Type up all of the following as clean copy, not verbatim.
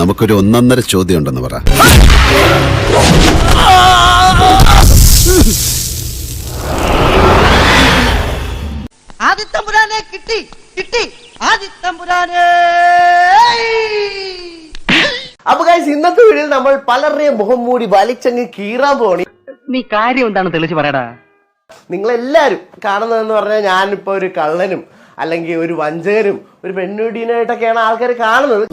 നമുക്കൊരു ഒന്നൊന്നര ചോദ്യം ഉണ്ടെന്ന് പറ. ആദിത്തമ്പുരാനെ കിട്ടി കിട്ടി ആദിത്തമ്പുരാനെ. അപ്പൊ ഗൈസ്, ഇന്നത്തെ വീഡിയോയിൽ നമ്മൾ പലരുടെയും മുഖം മൂടി വലിച്ചങ്ങ് കീറാൻ പോണി. നീ കാര്യം എന്താണ് തെളിച്ച് പറയടാ. നിങ്ങളെല്ലാരും കാണുന്നതെന്ന് പറഞ്ഞാൽ ഞാനിപ്പോ ഒരു കള്ളനും അല്ലെങ്കിൽ ഒരു വഞ്ചകനും ഒരു പെണ്ണുടീനായിട്ടൊക്കെയാണ് ആൾക്കാർ കാണുന്നത്.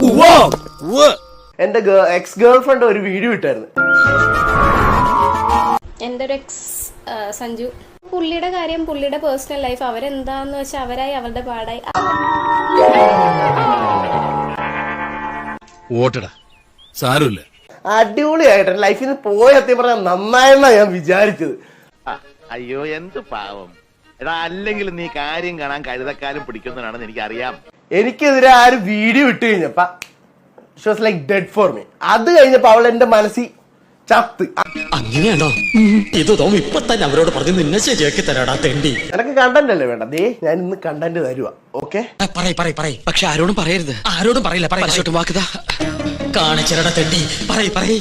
എന്റെ എക്സ് ഗേൾ ഫ്രണ്ട് ഒരു വീഡിയോ ഇട്ടായിരുന്നു. എൻ്റെ ഒരു എക്സ് സഞ്ജു, പുള്ളിയുടെ കാര്യം, പുള്ളിയുടെ പേഴ്സണൽ ലൈഫ്, അവരെന്താന്ന് വെച്ചാൽ അവരായി അവരുടെ പാടായി. അടിപൊളിയായിട്ട് ലൈഫിൽ നിന്ന് പോയ സത്യം പറഞ്ഞാൽ നന്നായെന്നാ ഞാൻ വിചാരിച്ചത്. അയ്യോ എന്ത് പാവം എടാ, അല്ലെങ്കിൽ നീ കാര്യം കാണാൻ കഴുതക്കാരും പിടിക്കുന്നതാണെന്ന് എനിക്കറിയാം. എനിക്കെതിരെ ആ ഒരു വീഡിയോ ഇട്ട് കഴിഞ്ഞപ്പോ she was like dead for me. അത് കഴിഞ്ഞപ്പോ അവൾ എന്റെ മനസ്സിൽ ചത്ത്. അങ്ങനെയാണോ? ഇത് തോന്നി ഇപ്പൊ തന്നെ അവരോട് പറഞ്ഞു നിന്നെ ശരിയാക്കി തരാടാ തെണ്ടി. എനക്ക് കണ്ടന്റ് അല്ലേ വേണ്ട? ദേ ഞാൻ ഇന്ന് കണ്ടന്റ് തരുക. ഓക്കെ, പറയ് പക്ഷെ ആരോടും പറയരുത്. ആരോടും പറയില്ല. വാക്കുതാ കാണിച്ചരടാ തെണ്ടി. പറയ്.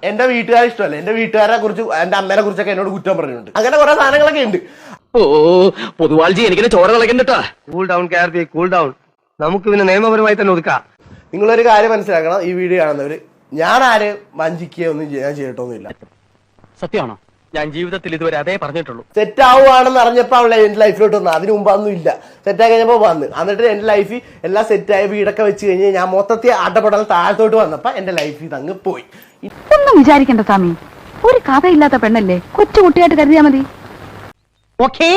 എന്റെ വീട്ടുകാരെ ഇഷ്ടമല്ല. എന്റെ വീട്ടുകാരെ കുറിച്ച്, എന്റെ അമ്മേനെ കുറിച്ചൊക്കെ എന്നോട് കുറ്റം പറഞ്ഞിട്ടുണ്ട്. അങ്ങനെ കുറെ സാധനങ്ങളൊക്കെ ഉണ്ട്. ഓ പൊതുവാൾജി എനിക്കിനെ ചോര കളക്കണ്ടട്ടാ. Cool down Karthi, cool down. നമുക്ക് പിന്നെ നിയമപരമായി തന്നെ ഒതുക്കാം. നിങ്ങളൊരു കാര്യം മനസ്സിലാക്കണം, ഈ വീഡിയോ കാണുന്നവര്, ഞാൻ ആരെയും വഞ്ചിക്കുകയോ ഒന്നും ഞാൻ ചെയ്തിട്ടൊന്നുമില്ല. സത്യമാണോ? ഞാൻ ജീവിതത്തിൽ ഇതുവരെ അതേ പറഞ്ഞിട്ടുള്ളൂ. സെറ്റ് ആവുകയാണെന്ന് അറിഞ്ഞപ്പോ അവളെ എന്റെ ലൈഫിലോട്ട് വന്നു. അതിന് മുമ്പ് ഒന്നും ഇല്ല. സെറ്റ് ആയി കഴിഞ്ഞപ്പോ വന്ന്, എന്നിട്ട് എന്റെ ലൈഫിൽ എല്ലാം സെറ്റായ വീടൊക്കെ വെച്ച് കഴിഞ്ഞ് ഞാൻ മൊത്തത്തിൽ അടപടൽ താഴത്തോട്ട് വന്നപ്പോ എന്റെ ലൈഫിൽ തങ്ങ് പോയി. ഒന്നും വിചാരിക്കണ്ട സ്വാമി, ഒരു കഥയില്ലാത്ത പെണ്ണല്ലേ, കൊച്ചുകുട്ടിയായിട്ട് കരുതിയാ മതി. ഓക്കേ